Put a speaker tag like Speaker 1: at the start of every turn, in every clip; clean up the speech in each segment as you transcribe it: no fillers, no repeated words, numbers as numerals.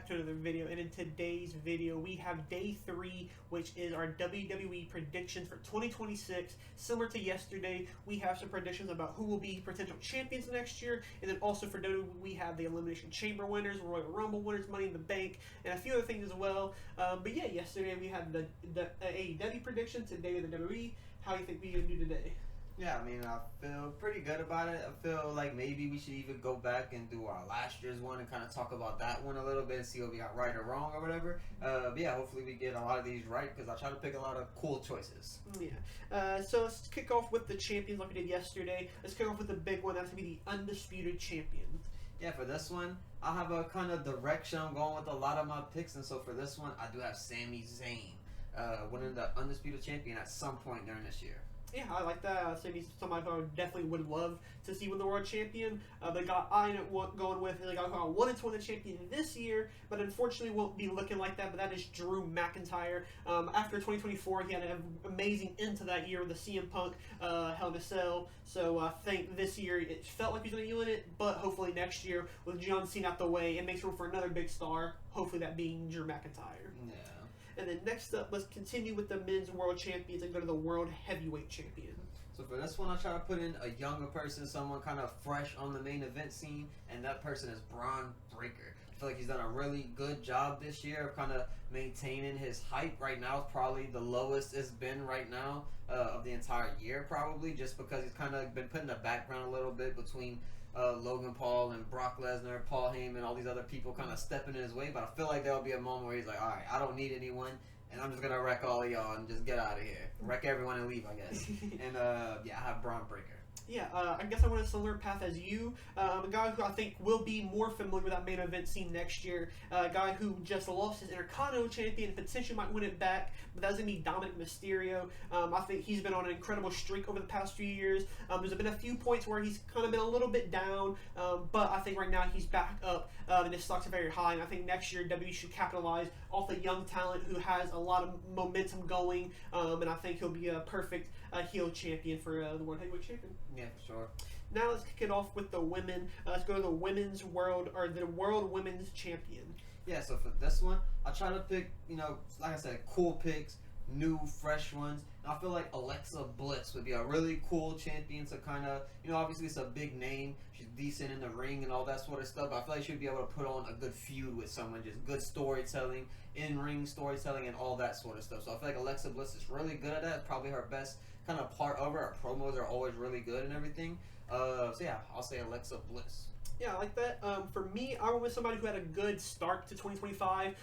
Speaker 1: back to another video, and in today's video we have day 3, which is our WWE predictions for 2026. Similar to yesterday, we have some predictions about who will be potential champions next year, and then also for WWE we have the Elimination Chamber winners, Royal Rumble winners, Money in the Bank, and a few other things as well. But yeah, yesterday we had the AEW prediction, today the WWE. How do you think we're going to do today?
Speaker 2: Yeah, I mean, I feel pretty good about it. I feel like maybe we should even go back and do our last year's one and kind of talk about that one a little bit and see what we got right or wrong or whatever. But yeah, hopefully we get a lot of these right because I try to pick a lot of cool choices.
Speaker 1: Yeah. So let's kick off with the champions like we did yesterday. Let's kick off with the big one. That's going to be the undisputed champion.
Speaker 2: Yeah, for this one, I have a kind of direction I'm going with a lot of my picks. And so for this one, I do have Sami Zayn winning the undisputed champion at some point during this year.
Speaker 1: Yeah, I like that. Sami's somebody who I definitely would love to see win the world champion. The guy I ended up going with, the guy who I wanted to win the champion this year, but unfortunately won't be looking like that, but that is Drew McIntyre. After 2024, he had an amazing end to that year with the CM Punk Hell in a Cell. So I think this year it felt like he was going to win it, but hopefully next year with John Cena out the way, it makes room for another big star, hopefully that being Drew McIntyre.
Speaker 2: Yeah.
Speaker 1: And then next up, let's continue with the men's world champions and go to the world heavyweight champion.
Speaker 2: So for this one, I try to put in a younger person, someone kind of fresh on the main event scene, and that person is Braun Breaker. I feel like he's done a really good job this year of kind of maintaining his hype. Right now, it's probably the lowest it's been right now of the entire year, probably, just because he's kind of been put in the background a little bit between Logan Paul and Brock Lesnar, Paul Heyman, all these other people kind of stepping in his way. But I feel like there'll be a moment where he's like, all right, I don't need anyone, and I'm just going to wreck all of y'all and just get out of here. Wreck everyone and leave, I guess. And, yeah, I have Braun Breaker.
Speaker 1: Yeah, I guess I went a similar path as you. A guy who I think will be more familiar with that main event scene next year. A guy who just lost his Intercontinental champion, potentially might win it back, but that's going to be Dominic Mysterio. I think he's been on an incredible streak over the past few years. There's been a few points where he's kind of been a little bit down, but I think right now he's back up, and his stocks are very high, and I think next year WWE should capitalize off the young talent who has a lot of momentum going, and I think he'll be a perfect heel champion for the World Heavyweight Champion.
Speaker 2: Yeah, for sure.
Speaker 1: Now let's kick it off with the women. Let's go to the women's world, or the World Women's Champion.
Speaker 2: Yeah, so for this one, I try to pick, like I said, cool picks, new, fresh ones. And I feel like Alexa Bliss would be a really cool champion to kind of, obviously it's a big name. She's decent in the ring and all that sort of stuff. But I feel like she'd be able to put on a good feud with someone, just good storytelling, in-ring storytelling, and all that sort of stuff. So I feel like Alexa Bliss is really good at that. It's probably her best kind of part of her. Her promos are always really good and everything. So yeah, I'll say Alexa Bliss.
Speaker 1: Yeah, I like that. For me, I went with somebody who had a good start to 2025,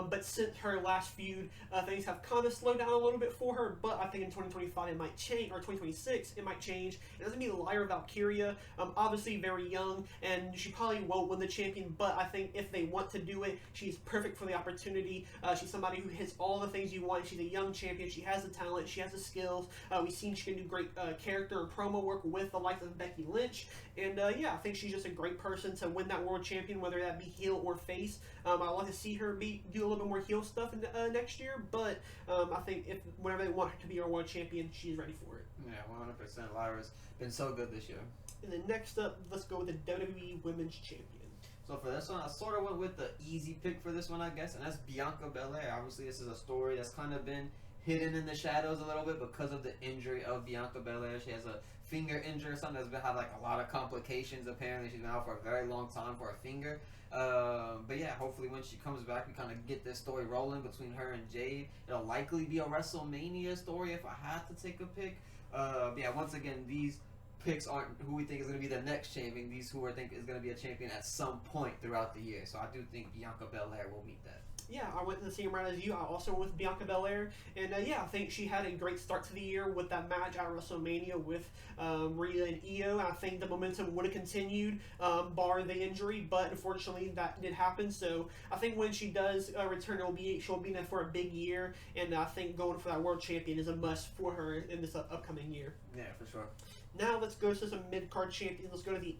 Speaker 1: but since her last feud, things have kind of slowed down a little bit for her, but I think in 2025 it might change, or 2026 it might change. It doesn't mean Lyra Valkyria, obviously very young, and she probably won't win the champion, but I think if they want to do it, she's perfect for the opportunity. She's somebody who hits all the things you want. She's a young champion. She has the talent. She has the skills. We've seen she can do great character and promo work with the likes of Becky Lynch, and yeah, I think she's just a great person to win that world champion, whether that be heel or face. I'd like to see her do a little bit more heel stuff in, next year, but I think whenever they want her to be our world champion, she's ready for it.
Speaker 2: Yeah, 100%. Lyra's been so good this year.
Speaker 1: And then next up, let's go with the WWE Women's Champion.
Speaker 2: So for this one, I sort of went with the easy pick for this one, I guess, and that's Bianca Belair. Obviously, this is a story that's kind of been hidden in the shadows a little bit because of the injury of Bianca Belair. She has a finger injury or something that's been had like a lot of complications. Apparently, she's been out for a very long time for a finger. But yeah, hopefully when she comes back, we kind of get this story rolling between her and Jade. It'll likely be a WrestleMania story if I had to take a pick. But yeah, once again, these picks aren't who we think is going to be the next champion. These who I think is going to be a champion at some point throughout the year. So I do think Bianca Belair will meet that.
Speaker 1: Yeah, I went the same route as you. I also went with Bianca Belair, and yeah, I think she had a great start to the year with that match at WrestleMania with Rhea and Io. I think the momentum would have continued, bar the injury, but unfortunately that did happen. So I think when she does return, she'll be there for a big year, and I think going for that world champion is a must for her in this upcoming year.
Speaker 2: Yeah, for sure.
Speaker 1: Now let's go to some mid-card champions. Let's go to the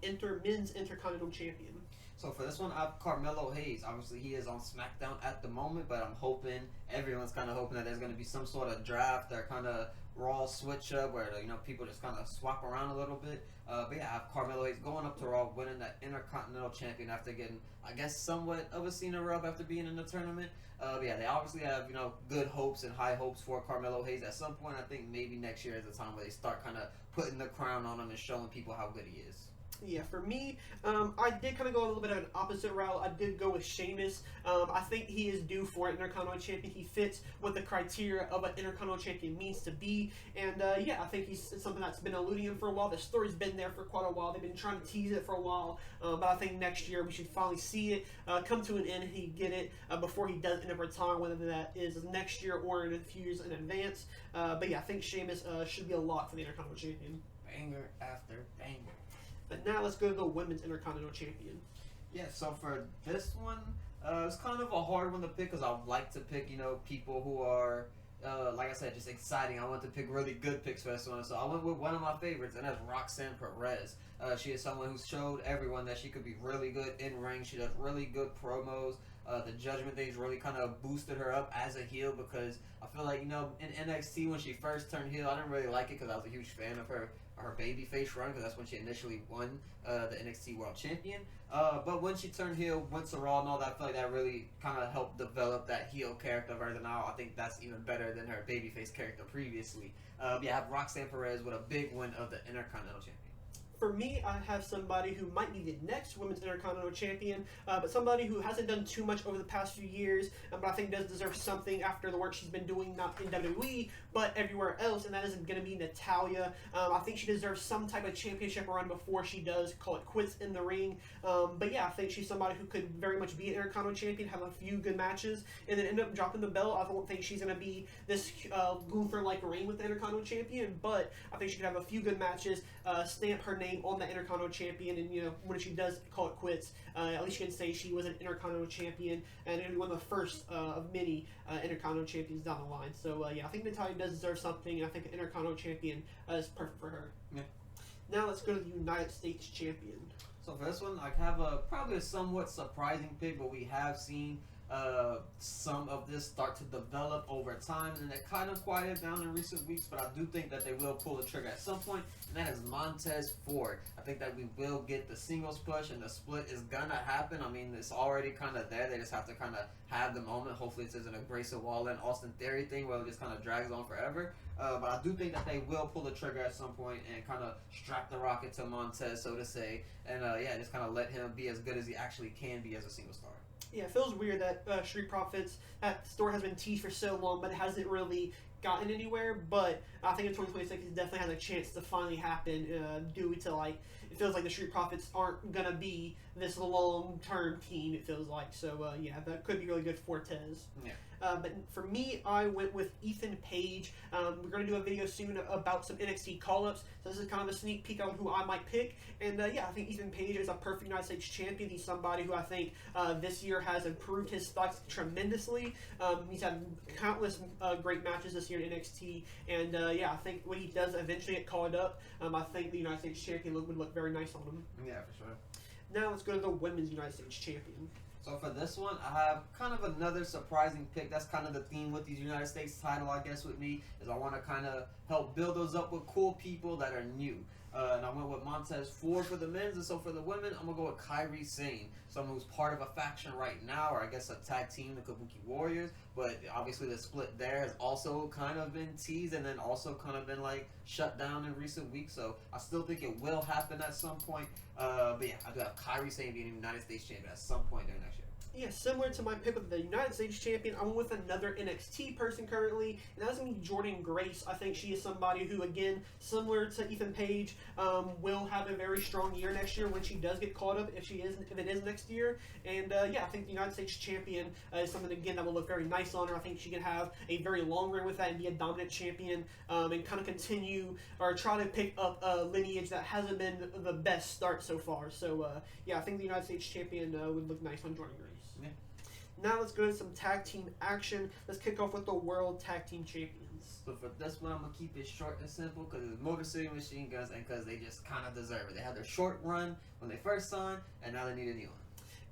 Speaker 1: men's Intercontinental Champion.
Speaker 2: So for this one, I have Carmelo Hayes. Obviously, he is on SmackDown at the moment, but I'm hoping, everyone's kind of hoping that there's going to be some sort of draft or kind of Raw switch up where, people just kind of swap around a little bit. But yeah, I have Carmelo Hayes going up to Raw, winning that Intercontinental Champion after getting, I guess, somewhat of a Cena rub after being in the tournament. But yeah, they obviously have, good hopes and high hopes for Carmelo Hayes. At some point, I think maybe next year is the time where they start kind of putting the crown on him and showing people how good he is.
Speaker 1: Yeah, for me, I did kind of go a little bit of an opposite route. I did go with Sheamus. I think he is due for an Intercontinental Champion. He fits what the criteria of an Intercontinental Champion means to be. And yeah, I think it's something that's been eluding him for a while. The story's been there for quite a while. They've been trying to tease it for a while. But I think next year we should finally see it come to an end and he get it before he does end up retiring, whether that is next year or in a few years in advance. But yeah, I think Sheamus should be a lock for the Intercontinental Champion.
Speaker 2: Banger after banger.
Speaker 1: But now let's go to the Women's Intercontinental Champion.
Speaker 2: Yeah, so for this one, it's kind of a hard one to pick because I like to pick, people who are, like I said, just exciting. I want to pick really good picks for this one. So I went with one of my favorites, and that's Roxanne Perez. She is someone who showed everyone that she could be really good in ring. She does really good promos. The Judgment Days really kind of boosted her up as a heel because I feel like, in NXT when she first turned heel, I didn't really like it because I was a huge fan of her babyface run because that's when she initially won the NXT World Champion. But when she turned heel, went to Raw and all that, I feel like that really kind of helped develop that heel character of her. And now I think that's even better than her babyface character previously. Yeah, I have Roxanne Perez with a big win of the Intercontinental Champion.
Speaker 1: For me, I have somebody who might be the next Women's Intercontinental Champion, but somebody who hasn't done too much over the past few years, but I think does deserve something after the work she's been doing, not in WWE, but everywhere else, and that is going to be Natalya. I think she deserves some type of championship run before she does call it quits in the ring. But yeah, I think she's somebody who could very much be an Intercontinental Champion, have a few good matches, and then end up dropping the belt. I don't think she's going to be this Gunther-like reign with the Intercontinental Champion, but I think she could have a few good matches, stamp her name on the Intercontinental Champion, and when she does call it quits, at least you can say she was an Intercontinental Champion and it'll be one of the first of many Intercontinental Champions down the line. So yeah, I think Natalya does deserve something, and I think the Intercontinental Champion is perfect for her.
Speaker 2: Yeah.
Speaker 1: Now let's go to the United States Champion.
Speaker 2: So for this one, I have probably a somewhat surprising pick, but we have seen some of this start to develop over time, and it kind of quieted down in recent weeks, but I do think that they will pull the trigger at some point, and that is Montez Ford. I think that we will get the singles push, and the split is gonna happen. I mean, it's already kind of there. They just have to kind of have the moment. Hopefully it isn't a Grayson Waller and Austin Theory thing where it just kind of drags on forever. But I do think that they will pull the trigger at some point and kind of strap the rocket to Montez, so to say, and yeah, just kind of let him be as good as he actually can be as a single star.
Speaker 1: Yeah, it feels weird that Street Profits, that story has been teased for so long, but it hasn't really gotten anywhere. But I think in 2026 it definitely has a chance to finally happen due to, it feels like the Street Profits aren't going to be this long-term team, it feels like. So, yeah, that could be really good for Tez.
Speaker 2: Yeah.
Speaker 1: But for me, I went with Ethan Page. We're going to do a video soon about some NXT call-ups. So this is kind of a sneak peek on who I might pick. And yeah, I think Ethan Page is a perfect United States champion. He's somebody who I think this year has improved his stocks tremendously. He's had countless great matches this year in NXT. And yeah, I think when he does eventually get called up, I think the United States champion would look very nice on him.
Speaker 2: Yeah, for sure.
Speaker 1: Now let's go to the Women's United States champion.
Speaker 2: So for this one, I have kind of another surprising pick. That's kind of the theme with these United States title, I guess, with me, is I want to kind of help build those up with cool people that are new. And I went with Montez Ford for the men's, and so for the women, I'm going to go with Kairi Sane, someone who's part of a faction right now, or I guess a tag team, the Kabuki Warriors, but obviously the split there has also kind of been teased and then also kind of been shut down in recent weeks, so I still think it will happen at some point. But yeah, I do have Kairi Sane being United States champion at some point there next year.
Speaker 1: Yeah, similar to my pick with the United States champion, I went with another NXT person currently, and that's going to be Jordynne Grace. I think she is somebody who, again, similar to Ethan Page, will have a very strong year next year when she does get caught up, if it is next year. And yeah, I think the United States champion is something, again, that will look very nice on her. I think she can have a very long run with that and be a dominant champion, and kind of continue or try to pick up a lineage that hasn't been the best start so far. So yeah, I think the United States champion would look nice on Jordynne Grace.
Speaker 2: Yeah.
Speaker 1: Now let's go to some tag team action. Let's kick off with the World Tag Team Champions.
Speaker 2: So for this one, I'm going to keep it short and simple because it's Motor City Machine Guns and because they just kind of deserve it. They had their short run when they first signed, and now they need a new one.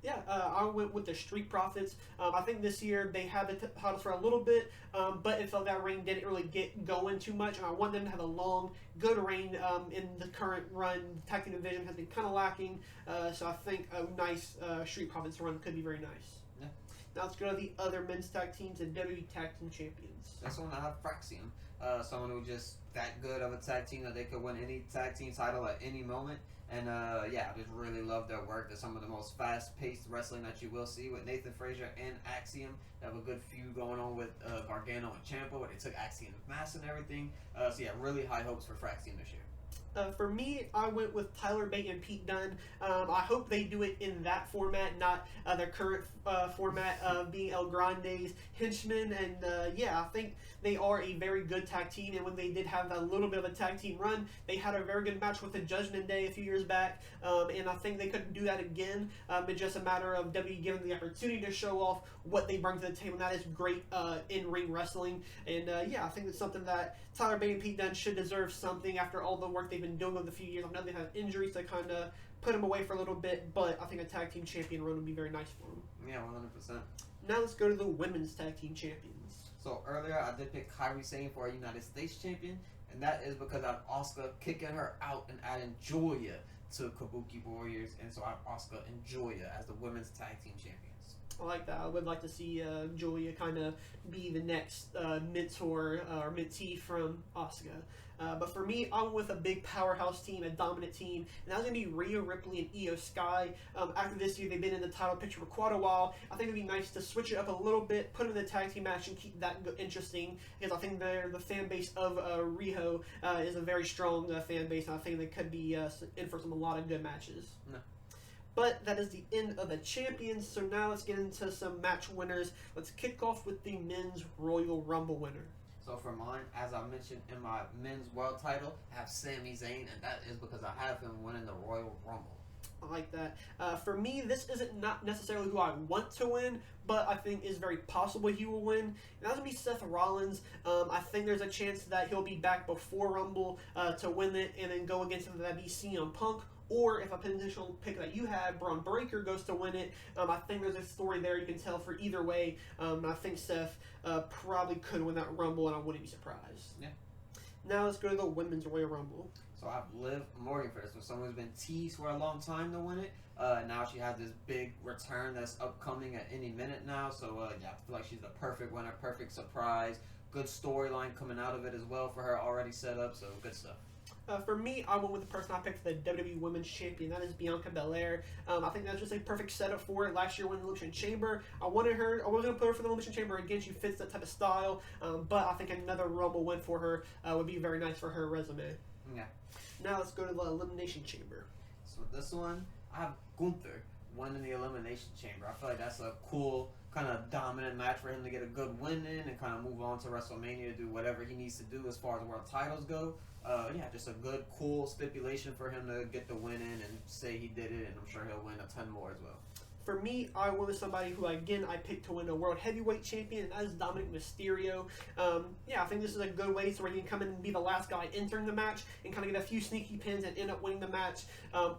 Speaker 1: Yeah, I went with the Street Profits. I think this year they had the titles for a little bit, but it felt that reign didn't really get going too much, and I want them to have a long, good reign in the current run. The tag team division has been kind of lacking, so I think a nice Street Profits run could be very nice.
Speaker 2: Yeah.
Speaker 1: Now let's go to the other men's tag teams and WWE Tag Team Champions.
Speaker 2: That's one I have Fraxium. Someone who's just that good of a tag team that they could win any tag team title at any moment. And yeah, I just really love their work. They're some of the most fast-paced wrestling that you will see with Nathan Frazier and Axiom. They have a good feud going on with Gargano and Ciampa, where they took Axiom's mask and everything. So yeah, really high hopes for Fraxium this year.
Speaker 1: For me, I went with Tyler Bate and Pete Dunne. I hope they do it in that format, not their current format of being El Grande's henchmen. And yeah, I think they are a very good tag team. And when they did have a little bit of a tag team run, they had a very good match with the Judgment Day a few years back. And I think they could do that again. It's just a matter of WWE giving them the opportunity to show off what they bring to the table. And that is great in-ring wrestling. And yeah, I think it's something that Tyler Bate and Pete Dunne should deserve something after all the work they've been doing over the few years. I know they have injuries that kind of put them away for a little bit, but I think a tag team champion run would be very nice for them.
Speaker 2: Yeah, 100%.
Speaker 1: Now let's go to the women's tag team champions.
Speaker 2: So earlier I did pick Kairi Sane for a United States champion, and that is because I have Asuka kicking her out and adding Julia to Kabuki Warriors, and so I have Asuka and Julia as the women's tag team champions.
Speaker 1: I like that. I would like to see Julia kind of be the next mentor or mentee from Asuka. But for me, I'm with a big powerhouse team, a dominant team, and that's going to be Rhea Ripley and Io Sky. After this year, they've been in the title picture for quite a while. I think it would be nice to switch it up a little bit, put them in the tag team match, and keep that interesting, because I think the fan base of Riho is a very strong fan base, and I think they could be in for a lot of good matches.
Speaker 2: No.
Speaker 1: But that is the end of the champions, so now let's get into some match winners. Let's kick off with the men's Royal Rumble winner.
Speaker 2: So for mine, as I mentioned in my men's world title, I have Sami Zayn, and that is because I have him winning the Royal Rumble.
Speaker 1: I like that. For me, this isn't not necessarily who I want to win, but I think is very possible he will win. And that's going to be Seth Rollins. I think there's a chance that he'll be back before Rumble to win it and then go against him. That'd be CM Punk. Or if a potential pick that you have, Braun Breaker, goes to win it, I think there's a story there you can tell for either way. I think Seth probably could win that Rumble, and I wouldn't be surprised.
Speaker 2: Yeah.
Speaker 1: Now let's go to the Women's Royal Rumble.
Speaker 2: So I have Liv Morgan for this one. Someone who's been teased for a long time to win it. Now she has this big return that's upcoming at any minute now. So yeah, I feel like she's the perfect winner, perfect surprise. Good storyline coming out of it as well for her already set up. So good stuff.
Speaker 1: For me, I went with the person I picked for the WWE Women's Champion. That is Bianca Belair. I think that's just a perfect setup for it. Last year, when the Elimination Chamber, I wanted her. I wasn't going to put her for the Elimination Chamber again. She fits that type of style. But I think another Rumble win for her would be very nice for her resume.
Speaker 2: Yeah.
Speaker 1: Now let's go to the Elimination Chamber.
Speaker 2: So this one, I have Gunther winning the Elimination Chamber. I feel like that's a cool, kind of dominant match for him to get a good win in and kind of move on to WrestleMania to do whatever he needs to do as far as world titles go. Yeah, just a good, cool stipulation for him to get the win in and say he did it, and I'm sure he'll win a ton more as well.
Speaker 1: For me, I went with somebody who, again, I picked to win a World Heavyweight Champion, and that is Dominic Mysterio. Yeah, I think this is a good way so where he can come in and be the last guy entering the match and kind of get a few sneaky pins and end up winning the match.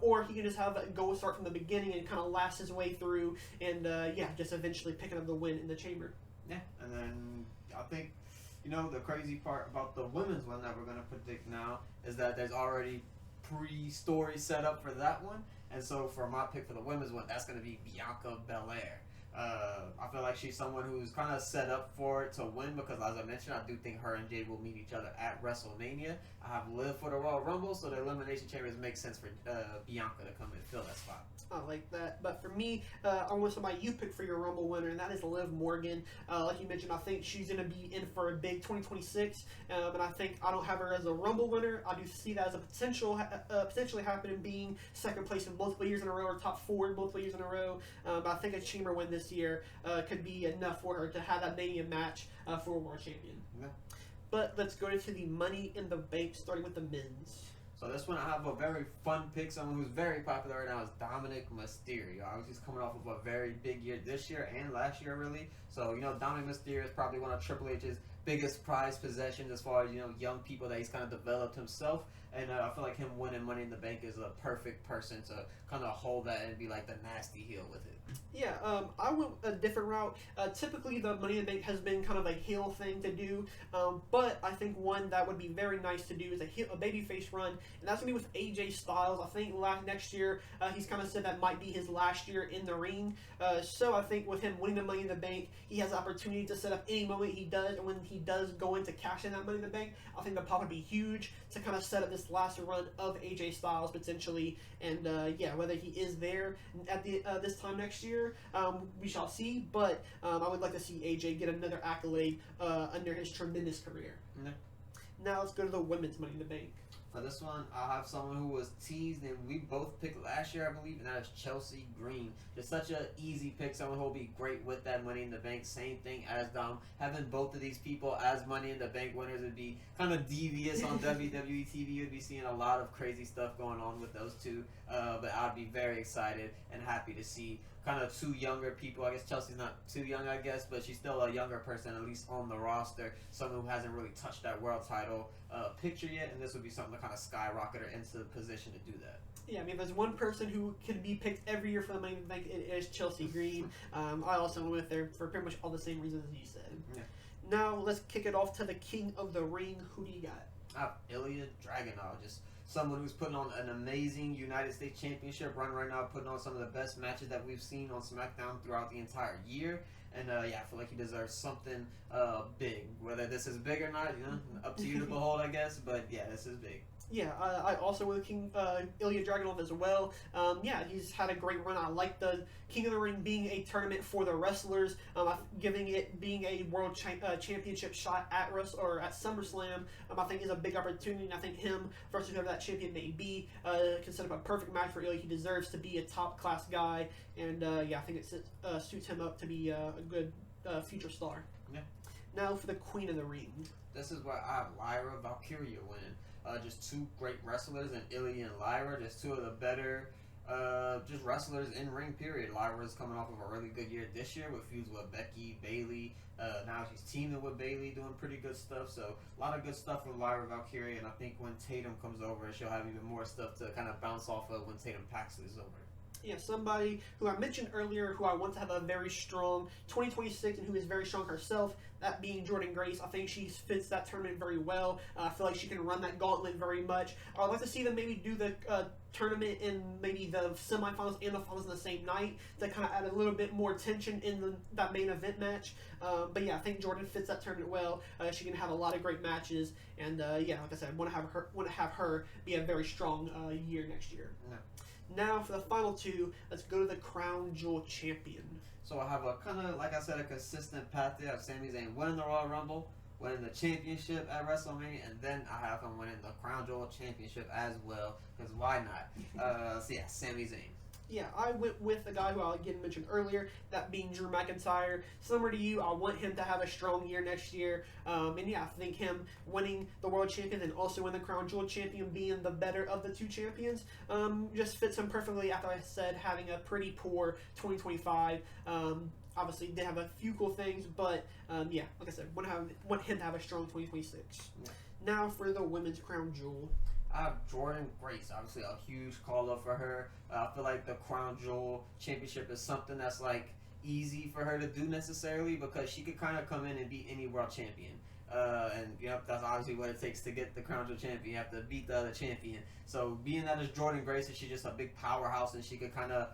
Speaker 1: Or he can just have a go start from the beginning and kind of last his way through and, yeah, just eventually picking up the win in the chamber.
Speaker 2: Yeah, and then I think, you know, the crazy part about the women's one that we're going to predict now is that there's already pre-story set up for that one. And so for my pick for the women's one, that's going to be Bianca Belair. I feel like she's someone who's kind of set up for it to win because, as I mentioned, I do think her and Jade will meet each other at WrestleMania. I have Liv for the Royal Rumble, so the Elimination Chambers make sense for Bianca to come and fill that spot.
Speaker 1: I like that. But for me, I want somebody you pick for your Rumble winner, and that is Liv Morgan. Like you mentioned, I think she's going to be in for a big 2026, and I think I don't have her as a Rumble winner. I do see that as a potentially happening, being second place in multiple years in a row or top 4 in multiple years in a row. But I think a chamber win this year could be enough for her to have that Mania match for a World Champion.
Speaker 2: Yeah.
Speaker 1: But let's go to the Money in the Bank, starting with the men's.
Speaker 2: So this one, I have a very fun pick. Someone who's very popular right now is Dominic Mysterio. I was just coming off of a very big year this year and last year, really. So, you know, Dominic Mysterio is probably one of Triple H's biggest prized possessions as far as, you know, young people that he's kind of developed himself. And I feel like him winning Money in the Bank is a perfect person to kind of hold that and be like the nasty heel with it.
Speaker 1: Yeah, I went a different route. Typically, the Money in the Bank has been kind of a heel thing to do, but I think one that would be very nice to do is a babyface run, and that's gonna be with AJ Styles. I think next year he's kind of said that might be his last year in the ring. So I think with him winning the Money in the Bank, he has the opportunity to set up any moment he does, and when he does go in to cash in that Money in the Bank, I think the pop would be huge to kind of set up this last run of AJ Styles potentially, and yeah, whether he is there at the this time next year, we shall see. But I would like to see AJ get another accolade under his tremendous career.
Speaker 2: Yeah.
Speaker 1: Now let's go to the women's Money in the Bank.
Speaker 2: For this one, I have someone who was teased and we both picked last year, I believe, and that is Chelsea Green. Just such an easy pick, someone who will be great with that Money in the Bank. Same thing as Dom. Having both of these people as Money in the Bank winners would be kind of devious on WWE TV. You'd be seeing a lot of crazy stuff going on with those two. But I'd be very excited and happy to see kind of two younger people. I guess Chelsea's not too young, I guess, but she's still a younger person, at least on the roster. Someone who hasn't really touched that world title picture yet, and this would be something to kind of skyrocket her into the position to do that.
Speaker 1: Yeah, I mean, if there's one person who can be picked every year for the Money in the Bank, it is Chelsea Green. I also went with her for pretty much all the same reasons as you said.
Speaker 2: Yeah.
Speaker 1: Now let's kick it off to the King of the Ring. Who do you got?
Speaker 2: I have Ilya Dragunov, just someone who's putting on an amazing United States Championship run right now, putting on some of the best matches that we've seen on SmackDown throughout the entire year. And yeah, I feel like he deserves something big. Whether this is big or not, you know, up to you to behold, I guess. But yeah, this is big.
Speaker 1: Yeah, I also with King Ilya Dragunov as well. Yeah, he's had a great run. I like the King of the Ring being a tournament for the wrestlers, giving it being a world championship shot at at SummerSlam. I think is a big opportunity. And I think him versus whoever that champion may be can set up a perfect match for Ilya. He deserves to be a top class guy, and yeah, I think it suits him up to be a good future star.
Speaker 2: Yeah.
Speaker 1: Now for the Queen of the Ring.
Speaker 2: This is where I have Lyra Valkyria winning. Just two great wrestlers, and Ilya and Lyra, just two of the better just wrestlers in ring, period. Lyra's coming off of a really good year this year with feuds with Becky, Bayley. Now she's teaming with Bayley, doing pretty good stuff. So a lot of good stuff from Lyra Valkyria, and I think when Tatum comes over, she'll have even more stuff to kind of bounce off of when Tatum Paxley is over.
Speaker 1: Yeah, somebody who I mentioned earlier who I want to have a very strong 2026 and who is very strong herself, that being Jordynne Grace. I think she fits that tournament very well. I feel like she can run that gauntlet very much. I would like to see them maybe do the tournament in maybe the semifinals and the finals in the same night to kind of add a little bit more tension in that main event match. But yeah, I think Jordynne fits that tournament well. She can have a lot of great matches, and yeah, like I said, want to have her be a very strong year next year.
Speaker 2: No.
Speaker 1: Now for the final two, let's go to the Crown Jewel Champion.
Speaker 2: So I have a kind of, like I said, a consistent path there. I have Sami Zayn winning the Royal Rumble, winning the championship at WrestleMania, and then I have him winning the Crown Jewel Championship as well, because why not? So yeah, Sami Zayn.
Speaker 1: Yeah, I went with the guy who I again mentioned earlier, that being Drew McIntyre. Similar to you, I want him to have a strong year next year. And yeah, I think him winning the World Champion and also winning the Crown Jewel Champion, being the better of the two champions, just fits him perfectly. After I said having a pretty poor 2025. Obviously, did have a few cool things, but yeah, like I said, want him to have a strong 2026.
Speaker 2: Yeah.
Speaker 1: Now for the Women's Crown Jewel.
Speaker 2: I have Jordynne Grace, obviously a huge call up for her. I feel like the Crown Jewel Championship is something that's like easy for her to do necessarily, because she could kind of come in and beat any world champion. And you know, that's obviously what it takes to get the Crown Jewel Champion. You have to beat the other champion. So being that it's Jordynne Grace, and she's just a big powerhouse, and she could kind of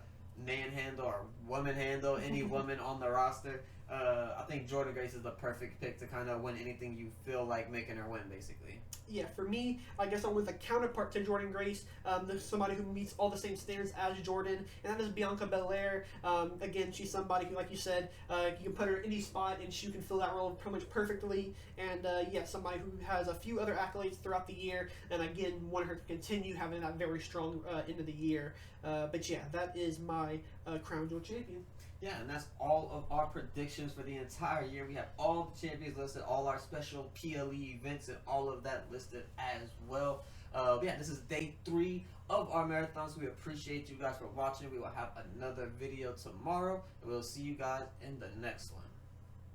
Speaker 2: manhandle or woman handle any woman on the roster. I think Jordynne Grace is the perfect pick to kind of win anything you feel like making her win, basically.
Speaker 1: Yeah, for me, I guess I'm with a counterpart to Jordynne Grace. There's somebody who meets all the same standards as Jordan, and that is Bianca Belair. Again, she's somebody who, like you said, you can put her in any spot and she can fill that role pretty much perfectly. And yeah, somebody who has a few other accolades throughout the year, and again, want her to continue having that very strong end of the year. But yeah, that is my Crown Jewel champion.
Speaker 2: Yeah, and that's all of our predictions for the entire year. We have all the champions listed, all our special PLE events, and all of that listed as well. Yeah, this is day 3 of our marathons. We appreciate you guys for watching. We will have another video tomorrow, and we'll see you guys in the next one.